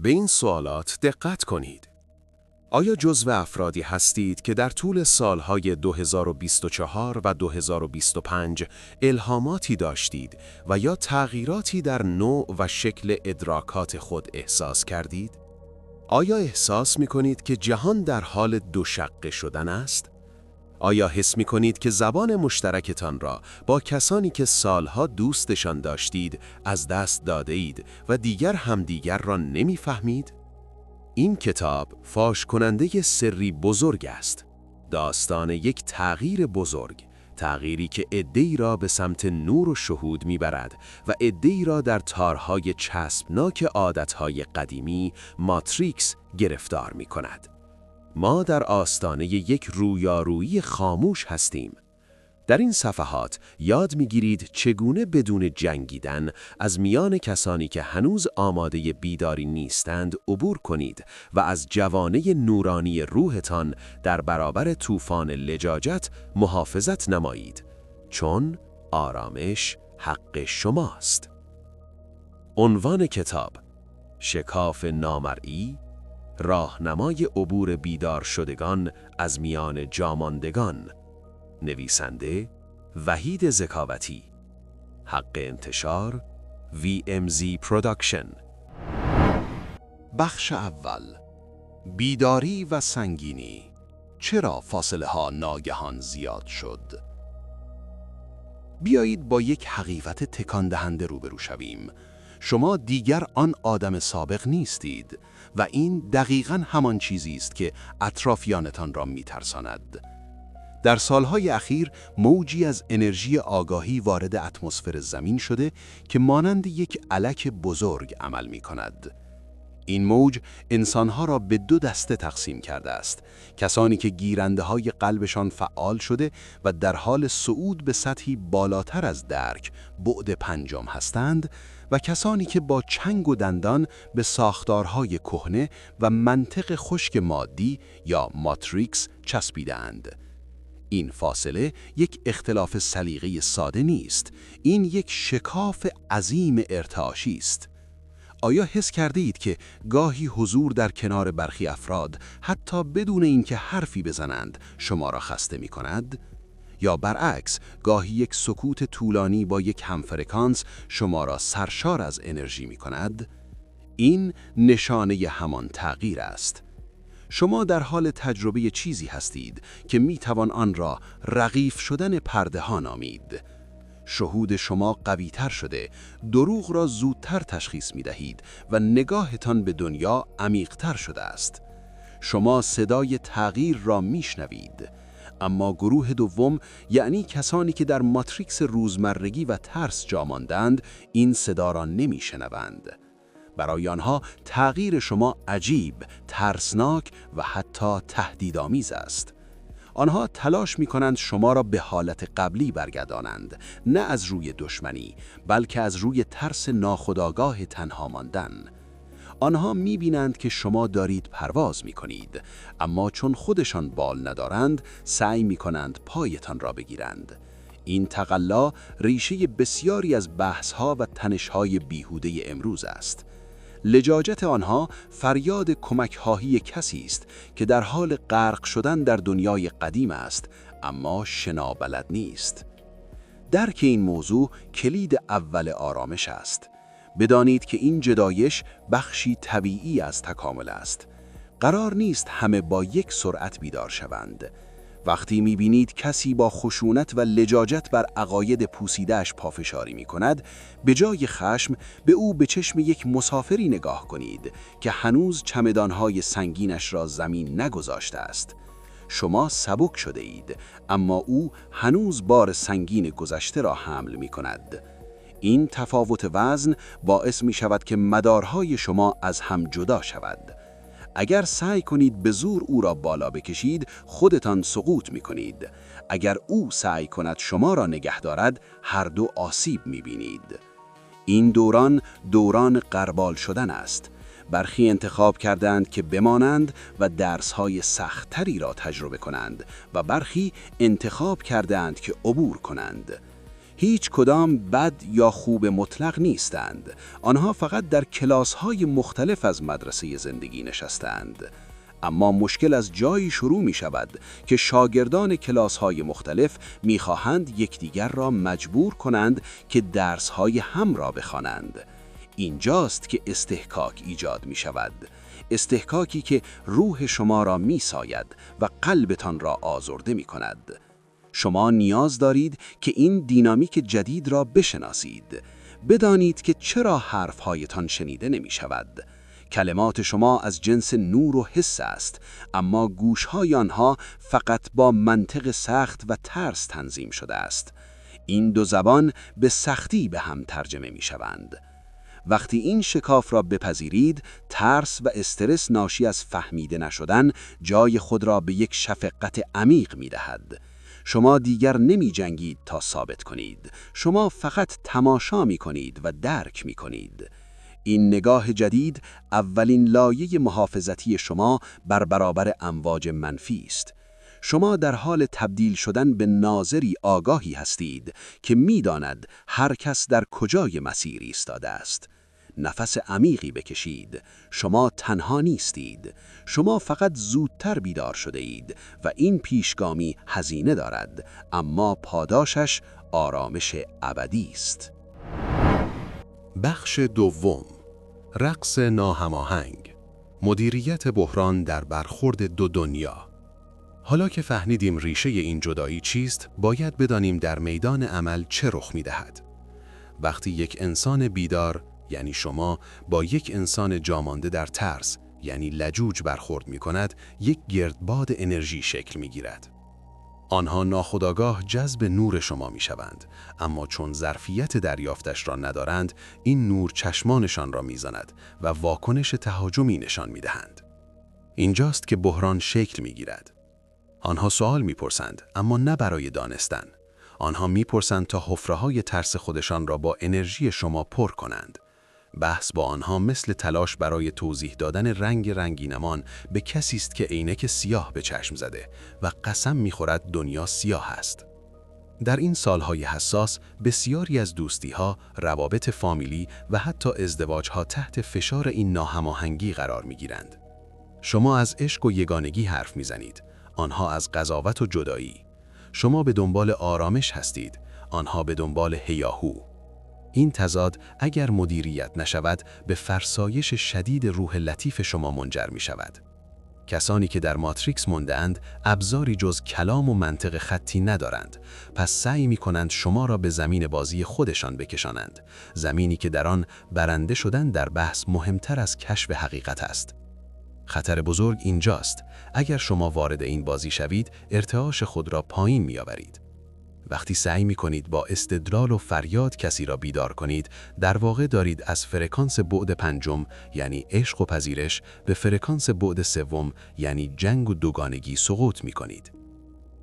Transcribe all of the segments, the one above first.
به این سوالات دقت کنید. آیا جزو افرادی هستید که در طول سالهای 2024 و 2025 الهاماتی داشتید و یا تغییراتی در نوع و شکل ادراکات خود احساس کردید؟ آیا احساس می کنید که جهان در حال دوشقه شدن است؟ آیا حس می کنید که زبان مشترکتان را با کسانی که سالها دوستشان داشتید از دست داده اید و دیگر همدیگر را نمی فهمید؟ این کتاب فاش کننده سری بزرگ است. داستان یک تغییر بزرگ، تغییری که عده‌ای را به سمت نور و شهود میبرد و عده‌ای را در تارهای چسبناک عادتهای قدیمی ماتریکس گرفتار میکند. ما در آستانه یک رویارویی خاموش هستیم. در این صفحات یاد میگیرید چگونه بدون جنگیدن از میان کسانی که هنوز آماده بیداری نیستند عبور کنید و از جوانه نورانی روحتان در برابر طوفان لجاجت محافظت نمایید، چون آرامش حق شماست. عنوان کتاب: شکاف نامرئی، راهنمای عبور بیدار شدگان از میان جاماندگان. نویسنده: وحید ذکاوتی. حق انتشار: VMZ پروداکشن. بخش اول: بیداری و سنگینی. چرا فاصله ها ناگهان زیاد شد؟ بیایید با یک حقیقت تکان دهنده روبرو شویم. شما دیگر آن آدم سابق نیستید و این دقیقاً همان چیزی است که اطرافیانتان را می‌ترساند. در سالهای اخیر موجی از انرژی آگاهی وارد اتمسفر زمین شده که مانند یک الک بزرگ عمل می کند. این موج انسانها را به دو دسته تقسیم کرده است: کسانی که گیرنده های قلبشان فعال شده و در حال صعود به سطحی بالاتر از درک، بعد پنجم هستند، و کسانی که با چنگ و دندان به ساختارهای کهنه و منطق خشک مادی یا ماتریکس چسبیده‌اند. این فاصله یک اختلاف سلیقه ساده نیست، این یک شکاف عظیم ارتعاشی است. آیا حس کرده اید که گاهی حضور در کنار برخی افراد حتی بدون اینکه حرفی بزنند شما را خسته می کند؟ یا برعکس، گاهی یک سکوت طولانی با یک همفرکانس شما را سرشار از انرژی می کند؟ این نشانه همان تغییر است. شما در حال تجربه چیزی هستید که می توان آن را رغیف شدن پرده ها نامید. شهود شما قوی تر شده، دروغ را زودتر تشخیص می دهید و نگاهتان به دنیا عمیق تر شده است. شما صدای تغییر را می شنوید. اما گروه دوم، یعنی کسانی که در ماتریکس روزمرگی و ترس جا ماندند، این صدا را نمی شنوند. برای آنها تغییر شما عجیب، ترسناک و حتی تهدیدآمیز است. آنها تلاش می کنند شما را به حالت قبلی برگردانند، نه از روی دشمنی، بلکه از روی ترس ناخودآگاه تنها ماندن. آنها می بینند که شما دارید پرواز می کنید، اما چون خودشان بال ندارند، سعی می کنند پایتان را بگیرند. این تقلا ریشه بسیاری از بحث‌ها و تنش‌های بیهوده امروز است. لجاجت آنها فریاد کمک‌خواهی کسی است که در حال غرق شدن در دنیای قدیم است، اما شنا بلد نیست. درک این موضوع کلید اول آرامش است. بدانید که این جدایش بخشی طبیعی از تکامل است. قرار نیست همه با یک سرعت بیدار شوند. وقتی می‌بینید کسی با خشونت و لجاجت بر عقاید پوسیده‌اش پافشاری می‌کند، به جای خشم به او به چشم یک مسافری نگاه کنید که هنوز چمدان‌های سنگینش را زمین نگذاشته است. شما سبک شده اید، اما او هنوز بار سنگین گذشته را حمل می‌کند. این تفاوت وزن باعث می‌شود که مدارهای شما از هم جدا شود. اگر سعی کنید به زور او را بالا بکشید، خودتان سقوط می‌کنید. اگر او سعی کند شما را نگه دارد، هر دو آسیب می‌بینید. این دوران غربال شدن است. برخی انتخاب کردند که بمانند و درس‌های سخت‌تری را تجربه کنند و برخی انتخاب کردند که عبور کنند. هیچ کدام بد یا خوب مطلق نیستند. آنها فقط در کلاس‌های مختلف از مدرسه زندگی نشستند. اما مشکل از جایی شروع می شود که شاگردان کلاس‌های مختلف می خواهند یکدیگر را مجبور کنند که درس‌های هم را بخوانند. اینجاست که استحکاک ایجاد می شود. استحکاکی که روح شما را می ساید و قلبتان را آزرده می کند. شما نیاز دارید که این دینامیک جدید را بشناسید. بدانید که چرا حرف‌هایتان شنیده نمی شود. کلمات شما از جنس نور و حس است، اما گوش‌های آنها فقط با منطق سخت و ترس تنظیم شده است. این دو زبان به سختی به هم ترجمه می شوند. وقتی این شکاف را بپذیرید، ترس و استرس ناشی از فهمیده نشدن جای خود را به یک شفقت عمیق می دهد. شما دیگر نمی جنگید تا ثابت کنید. شما فقط تماشا می کنید و درک می کنید. این نگاه جدید اولین لایه محافظتی شما بر برابر امواج منفی است. شما در حال تبدیل شدن به ناظری آگاهی هستید که می‌داند هر کس در کجای مسیر ایستاده است. نفس عمیقی بکشید. شما تنها نیستید. شما فقط زودتر بیدار شده اید و این پیشگامی هزینه دارد، اما پاداشش آرامش ابدی است. بخش دوم، رقص ناهماهنگ، مدیریت بحران در برخورد دو دنیا. حالا که فهمیدیم ریشه این جدایی چیست، باید بدانیم در میدان عمل چه رخ می‌دهد. وقتی یک انسان بیدار، یعنی شما، با یک انسان جامانده در ترس، یعنی لجوج برخورد می‌کند، یک گردباد انرژی شکل می‌گیرد. آنها ناخودآگاه جذب نور شما می‌شوند، اما چون ظرفیت دریافتش را ندارند، این نور چشمانشان را می‌زند و واکنش تهاجمی نشان می‌دهند. اینجاست که بحران شکل می‌گیرد. آنها سوال می‌پرسند، اما نه برای دانستن. آنها می‌پرسند تا حفره‌های ترس خودشان را با انرژی شما پر کنند. بحث با آنها مثل تلاش برای توضیح دادن رنگ رنگینمان به کسی است که عینک سیاه به چشم زده و قسم می‌خورد دنیا سیاه است. در این سالهای حساس، بسیاری از دوستی‌ها، روابط فامیلی و حتی ازدواج‌ها تحت فشار این ناهماهنگی قرار می‌گیرند. شما از عشق و یگانگی حرف می‌زنید، آنها از قضاوت و جدایی. شما به دنبال آرامش هستید، آنها به دنبال هیاهو. این تضاد اگر مدیریت نشود به فرسایش شدید روح لطیف شما منجر می شود. کسانی که در ماتریکس مانده‌اند ابزاری جز کلام و منطق خطی ندارند، پس سعی می کنند شما را به زمین بازی خودشان بکشانند، زمینی که در آن برنده شدن در بحث مهمتر از کشف حقیقت است. خطر بزرگ اینجاست. اگر شما وارد این بازی شوید، ارتعاش خود را پایین می آورید. وقتی سعی می کنید با استدلال و فریاد کسی را بیدار کنید، در واقع دارید از فرکانس بعد پنجم، یعنی عشق و پذیرش، به فرکانس بعد سوم، یعنی جنگ و دوگانگی سقوط می کنید.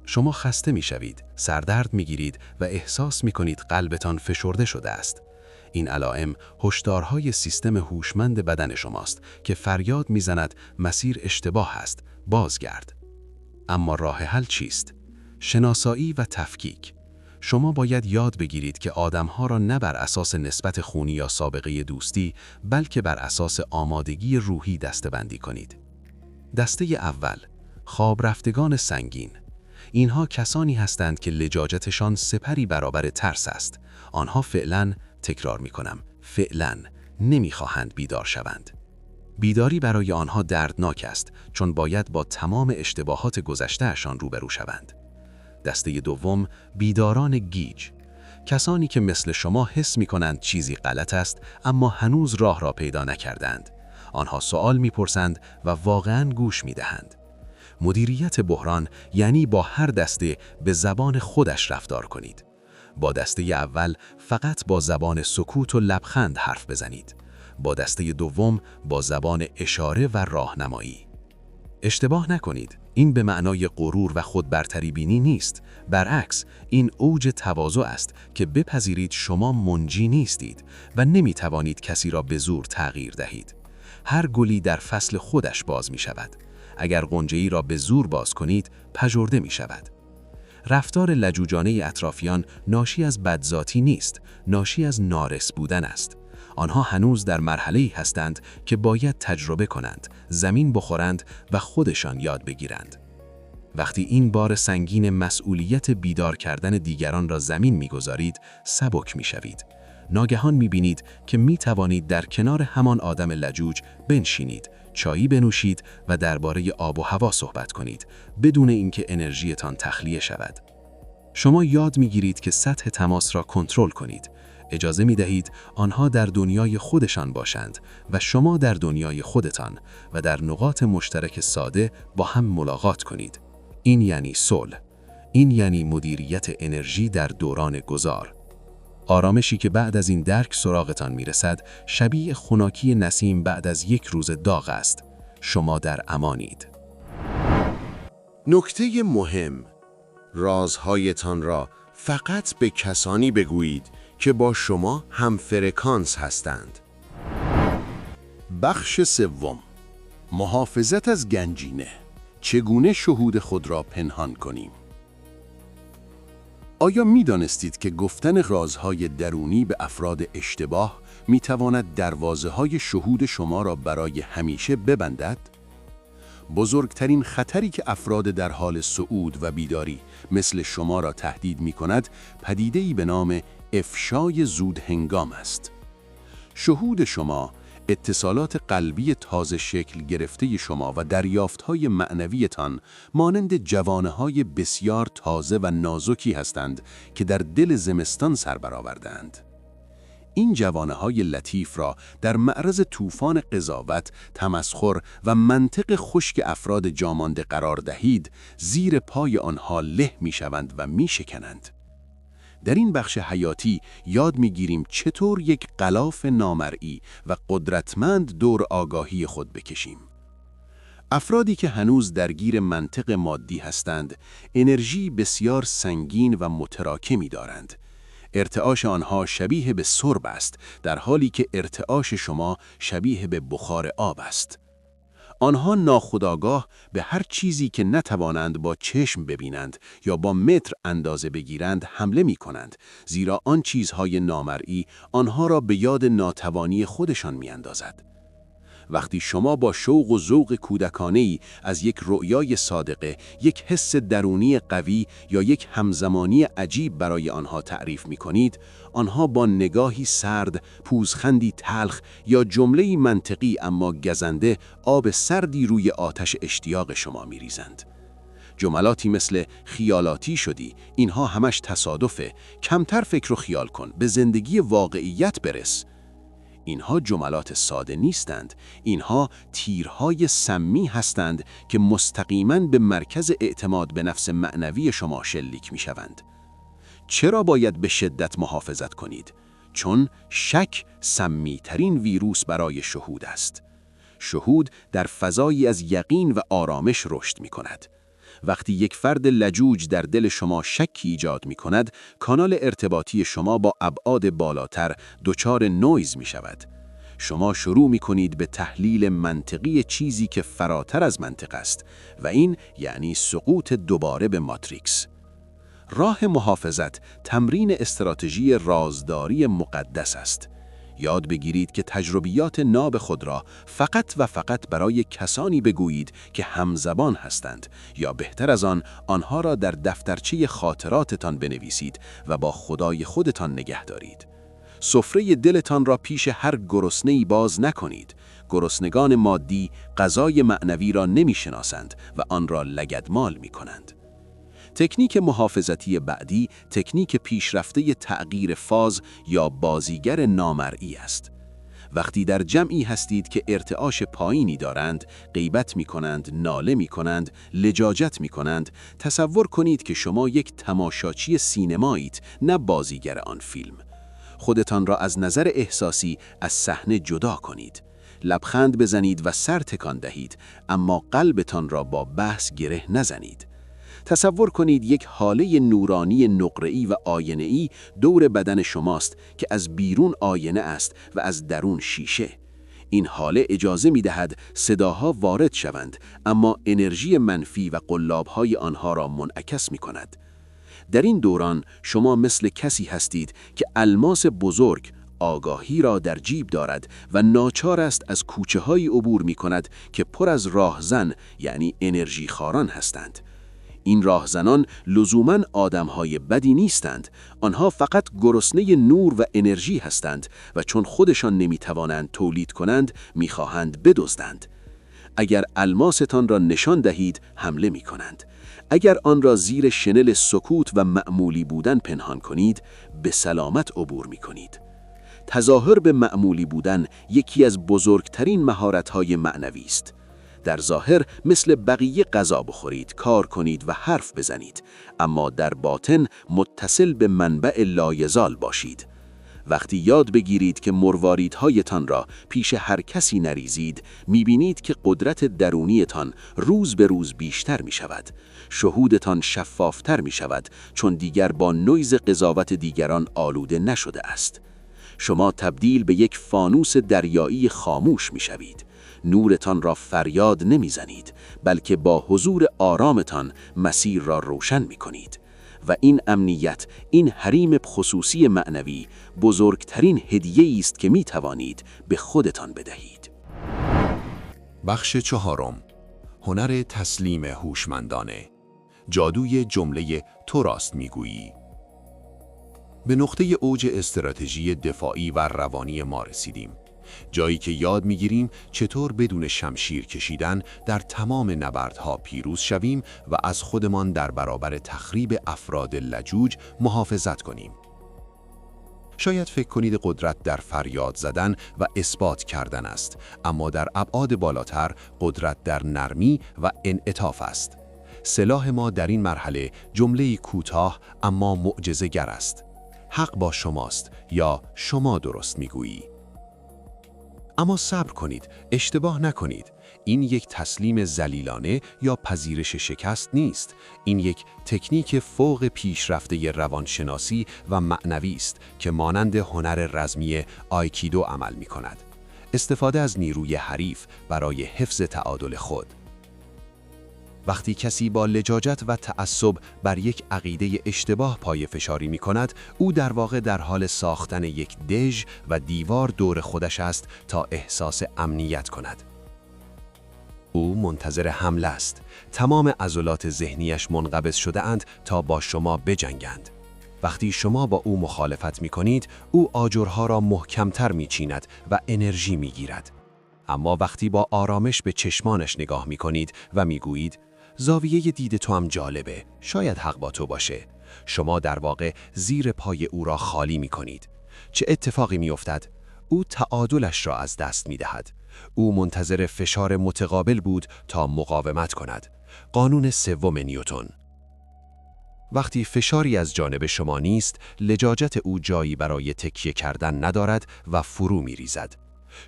شما خسته می شوید، سردرد می گیرید و احساس می کنید قلبتان فشرده شده است. این علائم هشدارهای سیستم هوشمند بدن شماست که فریاد می زند مسیر اشتباه است، بازگرد. اما راه حل چیست؟ شناسایی و تفکیک. شما باید یاد بگیرید که آدمها را نه بر اساس نسبت خونی یا سابقه دوستی، بلکه بر اساس آمادگی روحی دسته‌بندی کنید. دسته اول، خواب رفتگان سنگین. اینها کسانی هستند که لجاجتشان سپری برابر ترس است. آنها فعلاً، تکرار می‌کنم، فعلاً نمی‌خواهند بیدار شوند. بیداری برای آنها دردناک است، چون باید با تمام اشتباهات گذشته‌شان روبرو شوند. دسته دوم، بیداران گیج. کسانی که مثل شما حس می‌کنند چیزی غلط است، اما هنوز راه را پیدا نکردند. آنها سوال می‌پرسند و واقعاً گوش می‌دهند. مدیریت بحران یعنی با هر دسته به زبان خودش رفتار کنید. با دسته اول فقط با زبان سکوت و لبخند حرف بزنید. با دسته دوم با زبان اشاره و راهنمایی. اشتباه نکنید، این به معنای غرور و خودبرتری بینی نیست. برعکس، این اوج تواضع است که بپذیرید شما منجی نیستید و نمیتوانید کسی را به زور تغییر دهید. هر گلی در فصل خودش باز می شود. اگر غنچه‌ای را به زور باز کنید، پژمرده می شود. رفتار لجوجانه اطرافیان ناشی از بدذاتی نیست، ناشی از نارس بودن است. آنها هنوز در مرحله‌ای هستند که باید تجربه کنند، زمین بخورند و خودشان یاد بگیرند. وقتی این بار سنگین مسئولیت بیدار کردن دیگران را زمین می‌گذارید، سبک می‌شوید. ناگهان می‌بینید که می‌توانید در کنار همان آدم لجوج بنشینید، چایی بنوشید و درباره آب و هوا صحبت کنید، بدون اینکه انرژیتان تخلیه شود. شما یاد می‌گیرید که سطح تماس را کنترل کنید. اجازه می‌دهید آنها در دنیای خودشان باشند و شما در دنیای خودتان و در نقاط مشترک ساده با هم ملاقات کنید. این یعنی صلح. این یعنی مدیریت انرژی در دوران گذار. آرامشی که بعد از این درک سراغتان میرسد، شبیه خنکی نسیم بعد از یک روز داغ است. شما در امانید. نکته مهم: رازهایتان را فقط به کسانی بگویید که با شما هم فرکانس هستند. بخش سوم: محافظت از گنجینه. چگونه شهود خود را پنهان کنیم؟ آیا می دانستید که گفتن رازهای درونی به افراد اشتباه می تواند دروازه های شهود شما را برای همیشه ببندد؟ بزرگترین خطری که افراد در حال صعود و بیداری مثل شما را تهدید می کند، پدیده‌ای به نام افشای زود هنگام است. شهود شما، اتصالات قلبی تازه شکل گرفته شما و دریافت‌های معنویتان مانند جوانه‌های بسیار تازه و نازکی هستند که در دل زمستان سر برآورده‌اند. این جوانه‌های لطیف را در معرض طوفان قضاوت، تمسخر و منطق خشک افراد جامانده قرار دهید، زیر پای آنها له می‌شوند و می‌شکنند. در این بخش حیاتی یاد می‌گیریم چطور یک غلاف نامرئی و قدرتمند دور آگاهی خود بکشیم. افرادی که هنوز درگیر منطق مادی هستند، انرژی بسیار سنگین و متراکمی دارند. ارتعاش آنها شبیه به سرب است، در حالی که ارتعاش شما شبیه به بخار آب است. آنها ناخودآگاه به هر چیزی که نتوانند با چشم ببینند یا با متر اندازه بگیرند حمله می کنند، زیرا آن چیزهای نامرئی آنها را به یاد ناتوانی خودشان می اندازد. وقتی شما با شوق و ذوق کودکانه‌ای از یک رؤیای صادقه، یک حس درونی قوی یا یک همزمانی عجیب برای آنها تعریف می‌کنید، آنها با نگاهی سرد، پوزخندی تلخ یا جمله‌ای منطقی اما گزنده آب سردی روی آتش اشتیاق شما می‌ریزند. جملاتی مثل خیالاتی شدی، اینها همش تصادفه، کمتر فکر و خیال کن، به زندگی واقعیت برس. اینها جملات ساده نیستند، اینها تیرهای سمی هستند که مستقیماً به مرکز اعتماد به نفس معنوی شما شلیک می شوند. چرا باید به شدت محافظت کنید؟ چون شک سمی ترین ویروس برای شهود است. شهود در فضایی از یقین و آرامش رشد می کند. وقتی یک فرد لجوج در دل شما شکی ایجاد می کند، کانال ارتباطی شما با ابعاد بالاتر دچار نویز می شود. شما شروع می کنید به تحلیل منطقی چیزی که فراتر از منطق است و این یعنی سقوط دوباره به ماتریکس. راه محافظت تمرین استراتژی رازداری مقدس است. یاد بگیرید که تجربیات ناب خود را فقط و فقط برای کسانی بگویید که همزبان هستند، یا بهتر از آن، آنها را در دفترچه خاطراتتان بنویسید و با خدای خودتان نگه دارید. سفره دلتان را پیش هر گرسنه‌ای باز نکنید. گرسنگان مادی غذای معنوی را نمی‌شناسند و آن را لگدمال می‌کنند. تکنیک محافظتی بعدی تکنیک پیشرفته تغییر فاز یا بازیگر نامرئی است. وقتی در جمعی هستید که ارتعاش پایینی دارند، غیبت می کنند، ناله می کنند، لجاجت می کنند، تصور کنید که شما یک تماشاچی سینمایید، نه بازیگر آن فیلم. خودتان را از نظر احساسی از صحنه جدا کنید. لبخند بزنید و سر تکان دهید، اما قلبتان را با بحث گره نزنید. تصور کنید یک حاله نورانی نقره‌ای و آینه‌ای دور بدن شماست که از بیرون آینه است و از درون شیشه. این حاله اجازه می‌دهد صداها وارد شوند، اما انرژی منفی و قلاب‌های آنها را منعکس می‌کند. در این دوران شما مثل کسی هستید که الماس بزرگ آگاهی را در جیب دارد و ناچار است از کوچه‌هایی عبور می‌کند که پر از راهزن یعنی انرژی خاران هستند. این راهزنان لزوماً آدم‌های بدی نیستند، آنها فقط گرسنه نور و انرژی هستند و چون خودشان نمی‌توانند تولید کنند می‌خواهند بدزدند. اگر الماستان را نشان دهید حمله می‌کنند. اگر آن را زیر شنل سکوت و معمولی بودن پنهان کنید به سلامت عبور می‌کنید. تظاهر به معمولی بودن یکی از بزرگترین مهارت‌های معنوی است. در ظاهر مثل بقیه غذا بخورید، کار کنید و حرف بزنید، اما در باطن متصل به منبع لایزال باشید. وقتی یاد بگیرید که مرواریدهایتان را پیش هر کسی نریزید، می‌بینید که قدرت درونیتان روز به روز بیشتر می‌شود. شهودتان شفافتر می‌شود چون دیگر با نویز قضاوت دیگران آلوده نشده است. شما تبدیل به یک فانوس دریایی خاموش می‌شوید. نورتان را فریاد نمی‌زنید، بلکه با حضور آرامتان مسیر را روشن می‌کنید. و این امنیت، این حریم خصوصی معنوی، بزرگترین هدیه‌ای است که می‌توانید به خودتان بدهید. بخش چهارم، هنر تسلیم هوشمندانه. جادوی جمله تو راست میگویی. به نقطه اوج استراتژی دفاعی و روانی ما رسیدیم. جایی که یاد میگیریم چطور بدون شمشیر کشیدن در تمام نبردها پیروز شویم و از خودمان در برابر تخریب افراد لجوج محافظت کنیم. شاید فکر کنید قدرت در فریاد زدن و اثبات کردن است، اما در ابعاد بالاتر قدرت در نرمی و انعطاف است. سلاح ما در این مرحله جمله کوتاه اما معجزه‌گر است. حق با شماست یا شما درست میگویی. اما صبر کنید، اشتباه نکنید. این یک تسلیم ذلیلانه یا پذیرش شکست نیست. این یک تکنیک فوق پیشرفته روانشناسی و معنوی است که مانند هنر رزمی آیکیدو عمل می کند. استفاده از نیروی حریف برای حفظ تعادل خود. وقتی کسی با لجاجت و تعصب بر یک عقیده اشتباه پای فشاری می کند، او در واقع در حال ساختن یک دژ و دیوار دور خودش است تا احساس امنیت کند. او منتظر حمله است. تمام عضلات ذهنیش منقبض شده اند تا با شما بجنگند. وقتی شما با او مخالفت می کنید، او آجرها را محکمتر می چیند و انرژی می گیرد. اما وقتی با آرامش به چشمانش نگاه می کنید و می گویید زاویه دید تو هم جالبه، شاید حق با تو باشه، شما در واقع زیر پای او را خالی می کنید. چه اتفاقی می افتد؟ او تعادلش را از دست می دهد. او منتظر فشار متقابل بود تا مقاومت کند. قانون سوم نیوتن. وقتی فشاری از جانب شما نیست، لجاجت او جایی برای تکیه کردن ندارد و فرو می ریزد.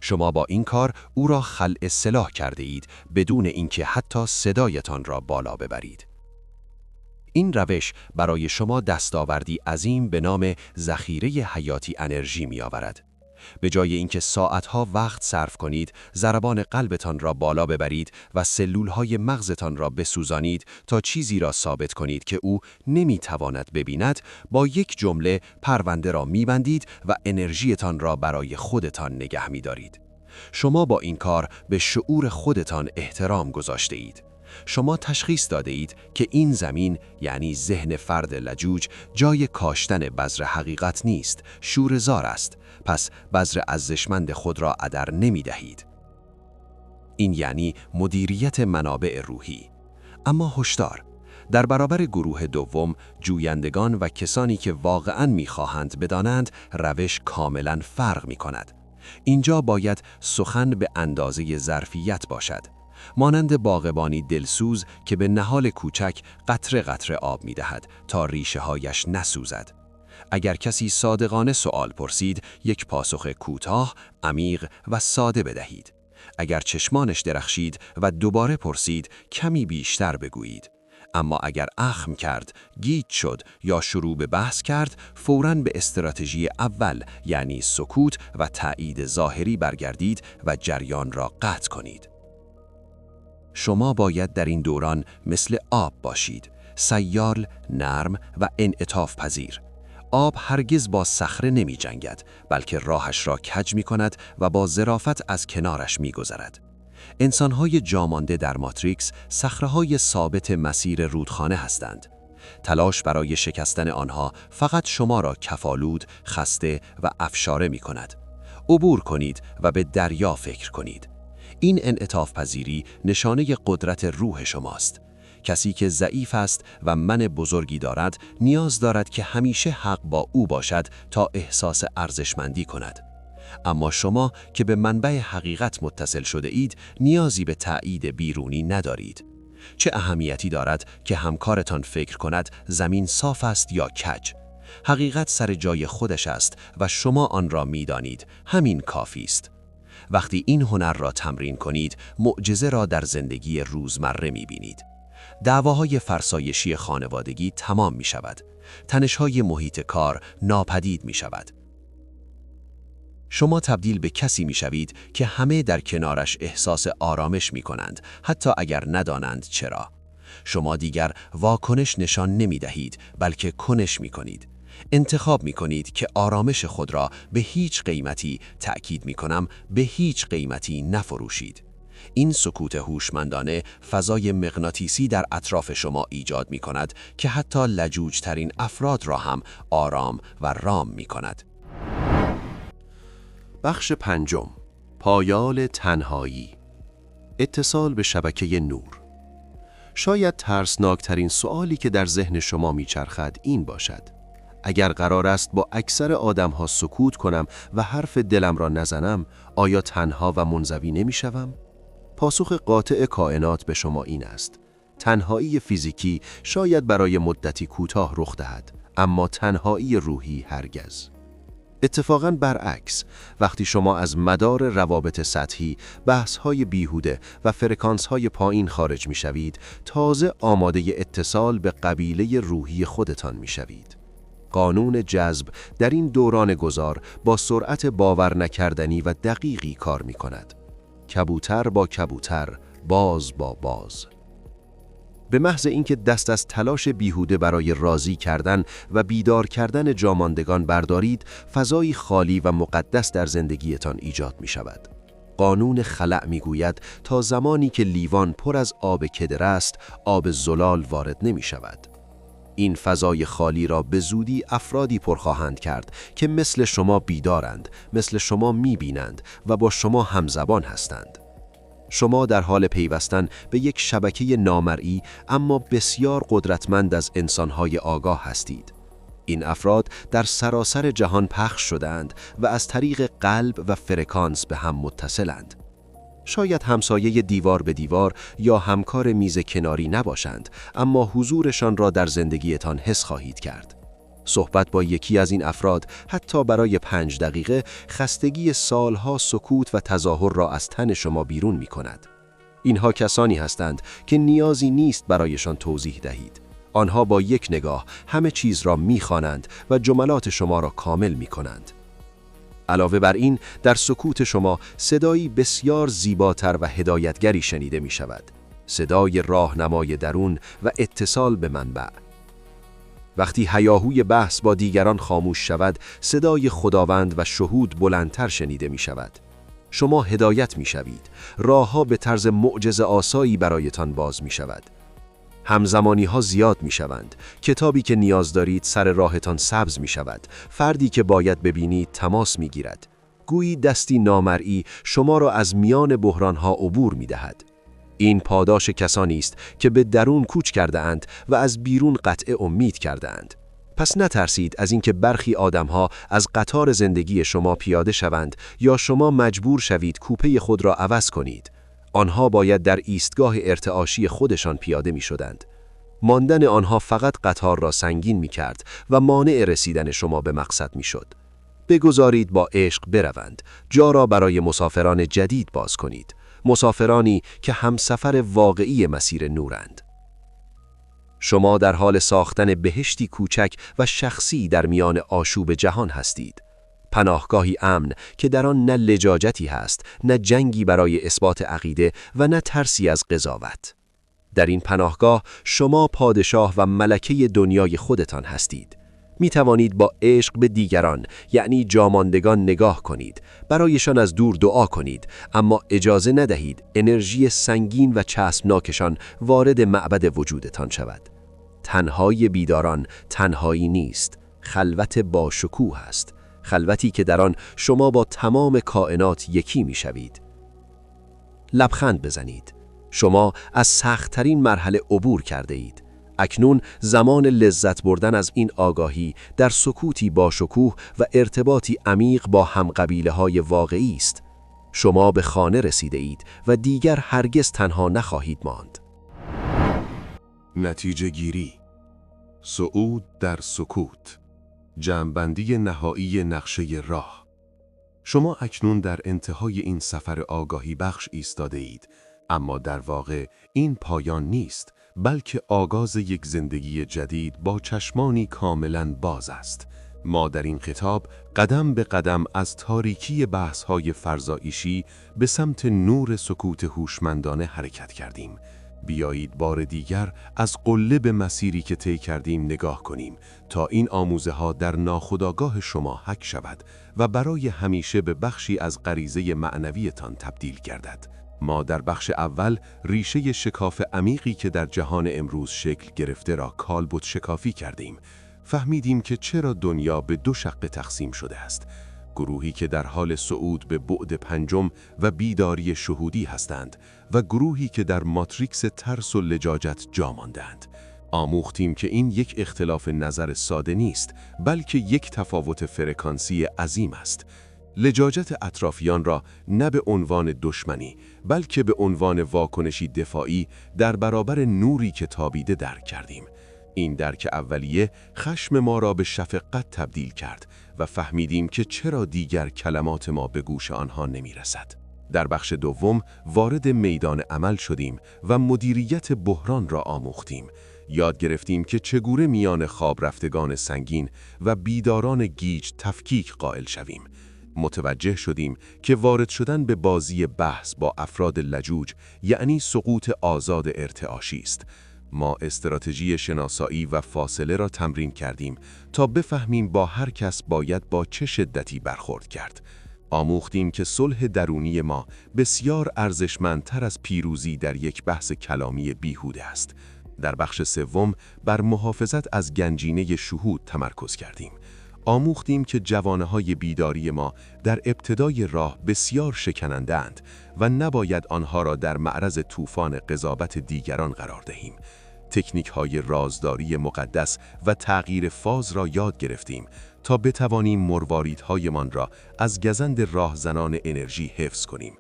شما با این کار او را خلع سلاح کرده اید بدون اینکه حتی صدایتان را بالا ببرید. این روش برای شما دستاوردی عظیم به نام ذخیره حیاتی انرژی می آورد. به جای اینکه ساعتها وقت صرف کنید، ضربان قلبتان را بالا ببرید و سلولهای مغزتان را بسوزانید تا چیزی را ثابت کنید که او نمیتواند ببیند، با یک جمله پرونده را میبندید و انرژیتان را برای خودتان نگه میدارید. شما با این کار به شعور خودتان احترام گذاشته اید. شما تشخیص داده اید که این زمین، یعنی ذهن فرد لجوج، جای کاشتن بذر حقیقت نیست، شوره‌زار است. پس بذر ارزشمند خود را هدر نمی دهید. این یعنی مدیریت منابع روحی. اما هشدار، در برابر گروه دوم، جویندگان و کسانی که واقعاً می‌خواهند بدانند، روش کاملاً فرق می‌کند. اینجا باید سخن به اندازه ظرفیت باشد. مانند باغبانی دلسوز که به نهال کوچک قطره قطره آب می‌دهد تا ریشه‌هایش نسوزد. اگر کسی صادقانه سوال پرسید، یک پاسخ کوتاه، عمیق و ساده بدهید. اگر چشمانش درخشید و دوباره پرسید، کمی بیشتر بگویید. اما اگر اخم کرد، گیج شد یا شروع به بحث کرد، فوراً به استراتژی اول، یعنی سکوت و تایید ظاهری برگردید و جریان را قطع کنید. شما باید در این دوران مثل آب باشید. سیال، نرم و انعطاف پذیر. آب هرگز با صخره نمی جنگد، بلکه راهش را کج می کند و با ظرافت از کنارش می گذرد. انسان‌های جامانده در ماتریکس صخره‌های ثابت مسیر رودخانه هستند. تلاش برای شکستن آنها فقط شما را کفالود، خسته و افشاره می کند. عبور کنید و به دریا فکر کنید. این انعطاف پذیری نشانه قدرت روح شماست. کسی که ضعیف است و من بزرگی دارد، نیاز دارد که همیشه حق با او باشد تا احساس ارزشمندی کند. اما شما که به منبع حقیقت متصل شده اید، نیازی به تأیید بیرونی ندارید. چه اهمیتی دارد که همکارتان فکر کند زمین صاف است یا کج؟ حقیقت سر جای خودش است و شما آن را می‌دانید. همین کافی است. وقتی این هنر را تمرین کنید، معجزه را در زندگی روزمره می‌بینید. دعواهای فرسایشی خانوادگی تمام می‌شود. تنش‌های محیط کار ناپدید می‌شود. شما تبدیل به کسی می‌شوید که همه در کنارش احساس آرامش می‌کنند، حتی اگر ندانند چرا. شما دیگر واکنش نشان نمی‌دهید، بلکه کنش می‌کنید. انتخاب می‌کنید که آرامش خود را به هیچ قیمتی، تأکید می‌کنم، به هیچ قیمتی نفروشید. این سکوت هوشمندانه فضای مغناطیسی در اطراف شما ایجاد می‌کند که حتی لجوج‌ترین افراد را هم آرام و رام می‌کند. بخش پنجم، پایال تنهایی. اتصال به شبکه نور. شاید ترسناکترین سوالی که در ذهن شما میچرخد این باشد: اگر قرار است با اکثر آدم‌ها سکوت کنم و حرف دلم را نزنم، آیا تنها و منزوی نمیشوم؟ پاسخ قاطع کائنات به شما این است: تنهایی فیزیکی شاید برای مدتی کوتاه رخ دهد، اما تنهایی روحی هرگز. اتفاقاً برعکس، وقتی شما از مدار روابط سطحی، بحث‌های بیهوده و فرکانس‌های پایین خارج می‌شوید، تازه آماده اتصال به قبیله روحی خودتان می‌شوید. قانون جذب در این دوران گذار با سرعت باور نکردنی و دقیقی کار می‌کند. کبوتر با کبوتر، باز با باز. به محض اینکه دست از تلاش بیهوده برای راضی کردن و بیدار کردن جاماندگان بردارید، فضایی خالی و مقدس در زندگیتان ایجاد می شود. قانون خلأ می گوید تا زمانی که لیوان پر از آب کدر است، آب زلال وارد نمی شود. این فضای خالی را به زودی افرادی پر خواهند کرد که مثل شما بیدارند، مثل شما می بینند و با شما همزبان هستند. شما در حال پیوستن به یک شبکه نامرئی اما بسیار قدرتمند از انسانهای آگاه هستید. این افراد در سراسر جهان پخش شدند و از طریق قلب و فرکانس به هم متصلند. شاید همسایه دیوار به دیوار یا همکار میز کناری نباشند، اما حضورشان را در زندگیتان حس خواهید کرد. صحبت با یکی از این افراد حتی برای 5 دقیقه خستگی سالها سکوت و تظاهر را از تن شما بیرون می کند. اینها کسانی هستند که نیازی نیست برایشان توضیح دهید. آنها با یک نگاه همه چیز را می خوانند و جملات شما را کامل می کنند. علاوه بر این، در سکوت شما صدایی بسیار زیباتر و هدایتگری شنیده می شود. صدای راهنمای درون و اتصال به منبع. وقتی هیاهوی بحث با دیگران خاموش شود، صدای خداوند و شهود بلندتر شنیده می شود. شما هدایت می شوید. راهها به طرز معجزه آسایی برایتان باز می شود. همزمانی ها زیاد می شوند. کتابی که نیاز دارید سر راهتان سبز می شود. فردی که باید ببینید تماس می گیرد. گویی دستی نامرئی شما را از میان بحران ها عبور می دهد. این پاداش کسانی است که به درون کوچ کرده اند و از بیرون قطع امید کرده اند. پس نترسید از اینکه برخی آدم‌ها از قطار زندگی شما پیاده شوند یا شما مجبور شوید کوپه خود را عوض کنید. آنها باید در ایستگاه ارتعاشی خودشان پیاده می‌شدند. ماندن آنها فقط قطار را سنگین می‌کرد و مانع رسیدن شما به مقصد می‌شد. بگذارید با عشق بروند. جا را برای مسافران جدید باز کنید. مسافرانی که همسفر واقعی مسیر نورند. شما در حال ساختن بهشتی کوچک و شخصی در میان آشوب جهان هستید. پناهگاهی امن که در آن نه لجاجتی هست، نه جنگی برای اثبات عقیده و نه ترسی از قضاوت. در این پناهگاه شما پادشاه و ملکه دنیای خودتان هستید. می توانید با عشق به دیگران یعنی جاماندگان نگاه کنید، برایشان از دور دعا کنید، اما اجازه ندهید انرژی سنگین و چسبناکشان وارد معبد وجودتان شود. تنهایی بیداران تنهایی نیست، خلوت با شکوه است، خلوتی که در آن شما با تمام کائنات یکی می شوید. لبخند بزنید. شما از سخت‌ترین مرحله عبور کرده اید. اکنون زمان لذت بردن از این آگاهی در سکوتی با شکوه و ارتباطی عمیق با همقبیله‌های واقعی است. شما به خانه رسیده اید و دیگر هرگز تنها نخواهید ماند. نتیجه گیری، صعود در سکوت، جمع‌بندی نهایی نقشه راه. شما اکنون در انتهای این سفر آگاهی بخش ایستاده اید، اما در واقع این پایان نیست، بلکه آغاز یک زندگی جدید با چشمانی کاملاً باز است. ما در این خطاب قدم به قدم از تاریکی بحث‌های فرزایشی به سمت نور سکوت هوشمندانه حرکت کردیم. بیایید بار دیگر از قله به مسیری که طی کردیم نگاه کنیم تا این آموزه‌ها در ناخودآگاه شما حک شود و برای همیشه به بخشی از غریزه معنویتان تبدیل گردد. ما در بخش اول ریشه شکاف عمیقی که در جهان امروز شکل گرفته را کالبد شکافی کردیم. فهمیدیم که چرا دنیا به دو شقه تقسیم شده است. گروهی که در حال صعود به بعد پنجم و بیداری شهودی هستند و گروهی که در ماتریکس ترس و لجاجت جا ماندند. آموختیم که این یک اختلاف نظر ساده نیست، بلکه یک تفاوت فرکانسی عظیم است. لجاجت اطرافیان را نه به عنوان دشمنی، بلکه به عنوان واکنشی دفاعی در برابر نوری که تابیده درک کردیم. این درک اولیه خشم ما را به شفقت تبدیل کرد و فهمیدیم که چرا دیگر کلمات ما به گوش آنها نمی رسد. در بخش دوم وارد میدان عمل شدیم و مدیریت بحران را آموختیم. یاد گرفتیم که چگونه میان خواب رفتگان سنگین و بیداران گیج تفکیک قائل شویم. متوجه شدیم که وارد شدن به بازی بحث با افراد لجوج یعنی سقوط آزاد ارتعاشی است. ما استراتژی شناسایی و فاصله را تمرین کردیم تا بفهمیم با هر کس باید با چه شدتی برخورد کرد. آموختیم که صلح درونی ما بسیار ارزشمندتر از پیروزی در یک بحث کلامی بیهوده است. در بخش سوم بر محافظت از گنجینه شهود تمرکز کردیم. آموختیم که جوانه‌های بیداری ما در ابتدای راه بسیار شکننده‌اند و نباید آنها را در معرض طوفان قضاوت دیگران قرار دهیم. تکنیک‌های رازداری مقدس و تغییر فاز را یاد گرفتیم تا بتوانیم مرواریدهایمان را از گزند راهزنان انرژی حفظ کنیم.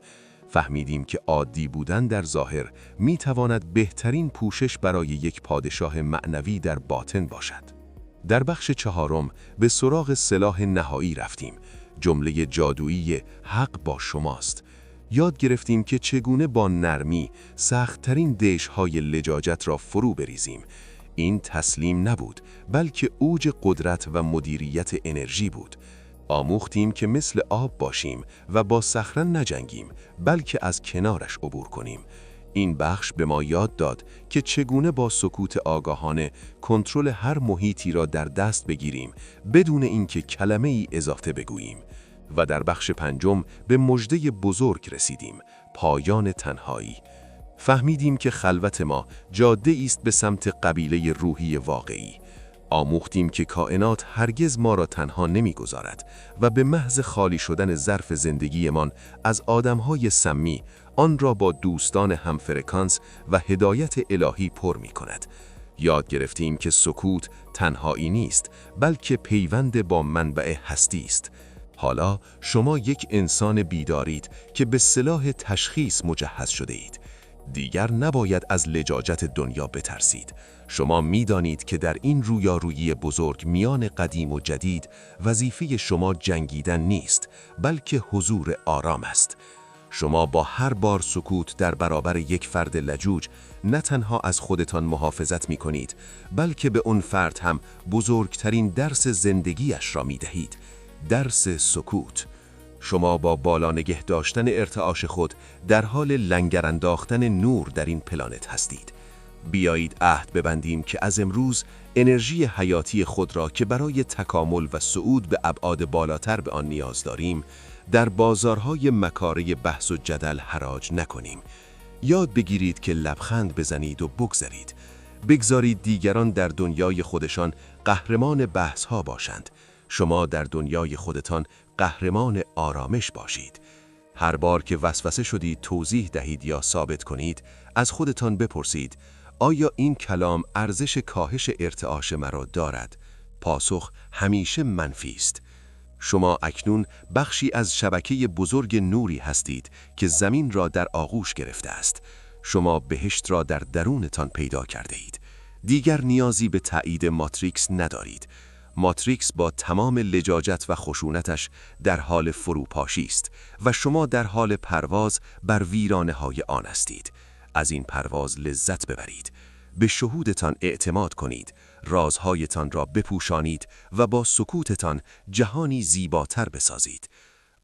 فهمیدیم که عادی بودن در ظاهر می‌تواند بهترین پوشش برای یک پادشاه معنوی در باطن باشد. در بخش چهارم به سراغ سلاح نهایی رفتیم. جمله جادویی حق با شماست. یاد گرفتیم که چگونه با نرمی سخت‌ترین دژهای لجاجت را فرو بریزیم. این تسلیم نبود، بلکه اوج قدرت و مدیریت انرژی بود. آموختیم که مثل آب باشیم و با صخره نجنگیم، بلکه از کنارش عبور کنیم. این بخش به ما یاد داد که چگونه با سکوت آگاهانه کنترل هر محیطی را در دست بگیریم بدون اینکه کلمه‌ای اضافه بگوییم. و در بخش پنجم به مژده بزرگ رسیدیم، پایان تنهایی. فهمیدیم که خلوت ما جاده است به سمت قبیله روحی واقعی. آموختیم که کائنات هرگز ما را تنها نمیگذارد و به محض خالی شدن ظرف زندگیمان از آدمهای سمی آن را با دوستان همفرکانس و هدایت الهی پر می کند. یاد گرفتیم که سکوت تنهایی نیست، بلکه پیوند با منبع هستی است. حالا شما یک انسان بیدارید که به سلاح تشخیص مجهز شده اید. دیگر نباید از لجاجت دنیا بترسید. شما می‌دانید که در این رویارویی بزرگ میان قدیم و جدید وظیفه شما جنگیدن نیست، بلکه حضور آرام است. شما با هر بار سکوت در برابر یک فرد لجوج نه تنها از خودتان محافظت می‌کنید، بلکه به اون فرد هم بزرگترین درس زندگیش را می‌دهید. درس سکوت. شما با بالا نگه داشتن ارتعاش خود در حال لنگر انداختن نور در این پلانت هستید. بیایید عهد ببندیم که از امروز انرژی حیاتی خود را که برای تکامل و صعود به ابعاد بالاتر به آن نیاز داریم، در بازارهای مکاره بحث و جدل حراج نکنیم. یاد بگیرید که لبخند بزنید و بگذرید. بگذارید دیگران در دنیای خودشان قهرمان بحث‌ها باشند. شما در دنیای خودتان قهرمان آرامش باشید. هر بار که وسوسه شدید توضیح دهید یا ثابت کنید، از خودتان بپرسید: آیا این کلام ارزش کاهش ارتعاش مرا دارد؟ پاسخ همیشه منفی است. شما اکنون بخشی از شبکه بزرگ نوری هستید که زمین را در آغوش گرفته است. شما بهشت را در درونتان پیدا کرده اید. دیگر نیازی به تایید ماتریکس ندارید. ماتریکس با تمام لجاجت و خشونتش در حال فروپاشی است و شما در حال پرواز بر ویرانه‌های آن هستید. از این پرواز لذت ببرید. به شهودتان اعتماد کنید، رازهایتان را بپوشانید و با سکوتتان جهانی زیباتر بسازید.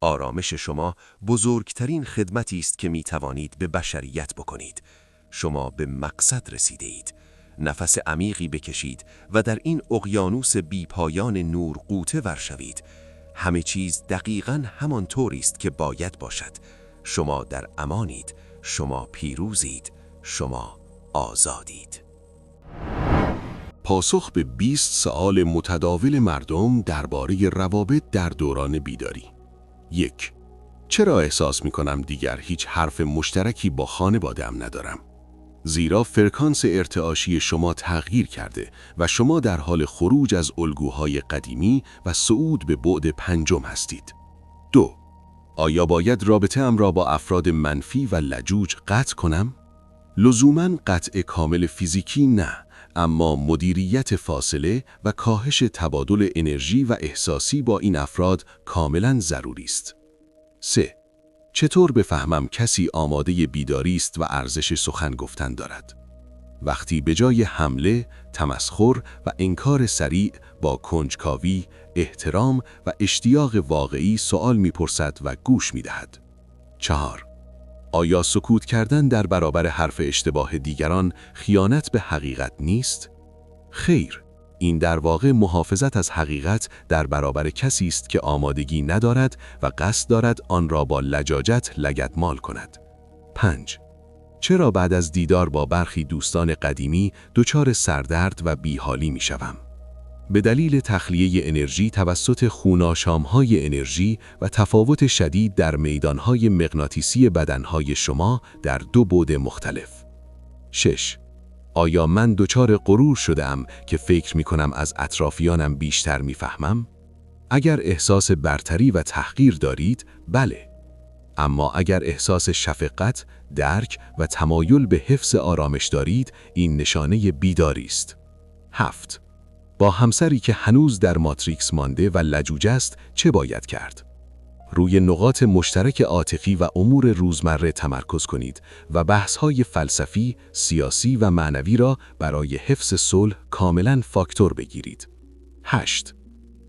آرامش شما بزرگترین خدمتی است که می توانید به بشریت بکنید. شما به مقصد رسیده اید. نفس عمیقی بکشید و در این اقیانوس بی پایان نور غوطه ورشوید. همه چیز دقیقاً همان طوری است که باید باشد. شما در امانید، شما پیروزید، شما آزادید. پاسخ به 20 سوال متداول مردم درباره روابط در دوران بیداری. 1. چرا احساس می‌کنم دیگر هیچ حرف مشترکی با خانواده‌ام ندارم؟ زیرا فرکانس ارتعاشی شما تغییر کرده و شما در حال خروج از الگوهای قدیمی و صعود به بعد پنجم هستید. 2. آیا باید رابطه‌ام را با افراد منفی و لجوج قطع کنم؟ لزوماً قطع کامل فیزیکی نه، اما مدیریت فاصله و کاهش تبادل انرژی و احساسی با این افراد کاملاً ضروری است. 3. چطور بفهمم کسی آماده بیداری است و ارزش سخن گفتن دارد؟ وقتی به جای حمله، تمسخر و انکار سریع با کنجکاوی، احترام و اشتیاق واقعی سوال می‌پرسد و گوش می‌دهد. 4. آیا سکوت کردن در برابر حرف اشتباه دیگران خیانت به حقیقت نیست؟ خیر، این در واقع محافظت از حقیقت در برابر کسی است که آمادگی ندارد و قصد دارد آن را با لجاجت لگدمال کند. 5. چرا بعد از دیدار با برخی دوستان قدیمی دچار سردرد و بیحالی می‌شوم؟ به دلیل تخلیه انرژی توسط خوناشام‌های انرژی و تفاوت شدید در میدان‌های مغناطیسی بدن‌های شما در 2 بعد مختلف. 6. آیا من دچار غرور شده‌ام که فکر می‌کنم از اطرافیانم بیشتر می‌فهمم؟ اگر احساس برتری و تحقیر دارید، بله. اما اگر احساس شفقت، درک و تمایل به حفظ آرامش دارید، این نشانه بیداری است. 7. با همسری که هنوز در ماتریکس مانده و لجوج است، چه باید کرد؟ روی نقاط مشترک عاطفی و امور روزمره تمرکز کنید و بحث‌های فلسفی، سیاسی و معنوی را برای حفظ صلح کاملاً فاکتور بگیرید. 8.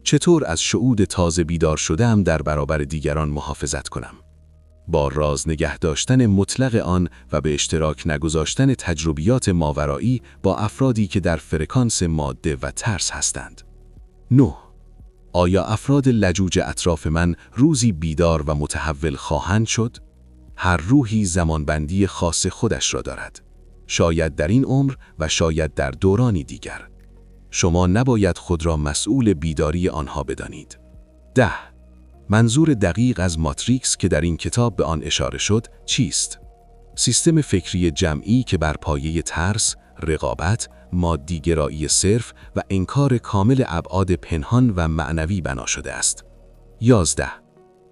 چطور از شعور تازه بیدار شده‌ام در برابر دیگران محافظت کنم؟ با راز نگه داشتن مطلق آن و به اشتراک نگذاشتن تجربیات ماورایی با افرادی که در فرکانس ماده و ترس هستند. 9. آیا افراد لجوج اطراف من روزی بیدار و متحول خواهند شد؟ هر روحی زمانبندی خاص خودش را دارد. شاید در این عمر و شاید در دورانی دیگر. شما نباید خود را مسئول بیداری آنها بدانید. 10. منظور دقیق از ماتریکس که در این کتاب به آن اشاره شد چیست؟ سیستم فکری جمعی که بر پایه ترس، رقابت، مادیگرایی صرف و انکار کامل ابعاد پنهان و معنوی بنا شده است. 11.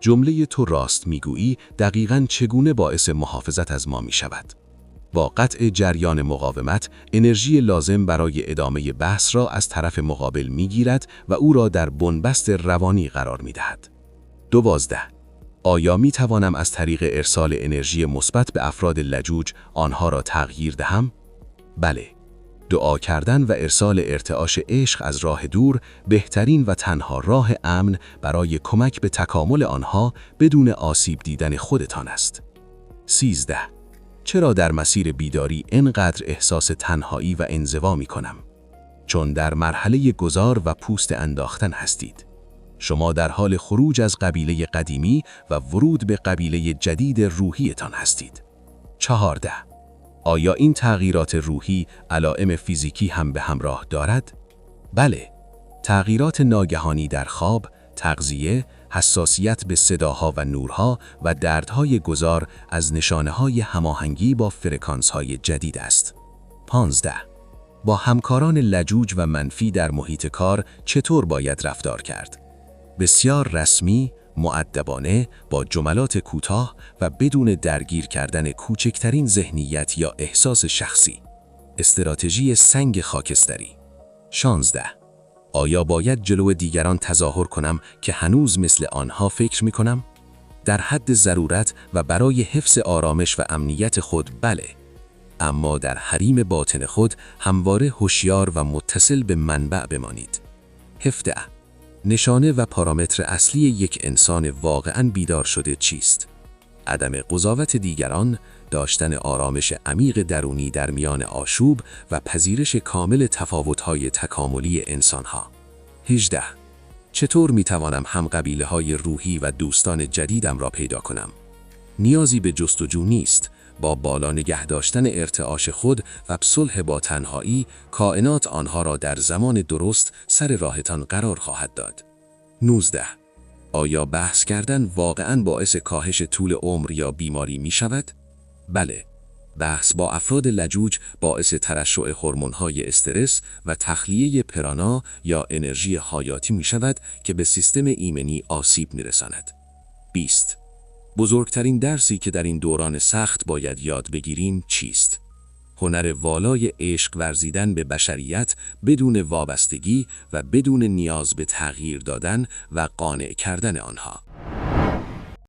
جمله تو راست میگویی دقیقاً چگونه باعث محافظت از ما می شود؟ با قطع جریان مقاومت، انرژی لازم برای ادامه بحث را از طرف مقابل میگیرد و او را در بنبست روانی قرار می دهد. 12. آیا می توانم از طریق ارسال انرژی مثبت به افراد لجوج آنها را تغییر دهم؟ بله. دعا کردن و ارسال ارتعاش عشق از راه دور بهترین و تنها راه امن برای کمک به تکامل آنها بدون آسیب دیدن خودتان است. 13. چرا در مسیر بیداری اینقدر احساس تنهایی و انزوا می‌کنم؟ چون در مرحله گذار و پوست انداختن هستید. شما در حال خروج از قبیله قدیمی و ورود به قبیله جدید روحیتان هستید. 14. آیا این تغییرات روحی علائم فیزیکی هم به همراه دارد؟ بله. تغییرات ناگهانی در خواب، تغذیه، حساسیت به صداها و نورها و دردهای گذار از نشانه‌های هماهنگی با فرکانس‌های جدید است. 15. با همکاران لجوج و منفی در محیط کار چطور باید رفتار کرد؟ بسیار رسمی، مؤدبانه، با جملات کوتاه و بدون درگیر کردن کوچکترین ذهنیت یا احساس شخصی. استراتژی سنگ خاکستری. 16. آیا باید جلو دیگران تظاهر کنم که هنوز مثل آنها فکر می کنم؟ در حد ضرورت و برای حفظ آرامش و امنیت خود بله. اما در حریم باطن خود همواره هوشیار و متصل به منبع بمانید. 17. نشانه و پارامتر اصلی یک انسان واقعاً بیدار شده چیست؟ عدم قضاوت دیگران، داشتن آرامش عمیق درونی در میان آشوب و پذیرش کامل تفاوت‌های تکاملی انسان‌ها. 18. چطور می‌توانم همقبیله‌های روحی و دوستان جدیدم را پیدا کنم؟ نیازی به جستجو نیست. با بالا نگه داشتن ارتعاش خود و صلح با تنهایی، کائنات آنها را در زمان درست سر راهتان قرار خواهد داد. 19. آیا بحث کردن واقعاً باعث کاهش طول عمر یا بیماری می شود؟ بله. بحث با افراد لجوج باعث ترشح هورمون‌های استرس و تخلیه پرانا یا انرژی حیاتی می شود که به سیستم ایمنی آسیب می رساند. 20. بزرگترین درسی که در این دوران سخت باید یاد بگیریم چیست؟ هنر والای عشق ورزیدن به بشریت بدون وابستگی و بدون نیاز به تغییر دادن و قانع کردن آنها.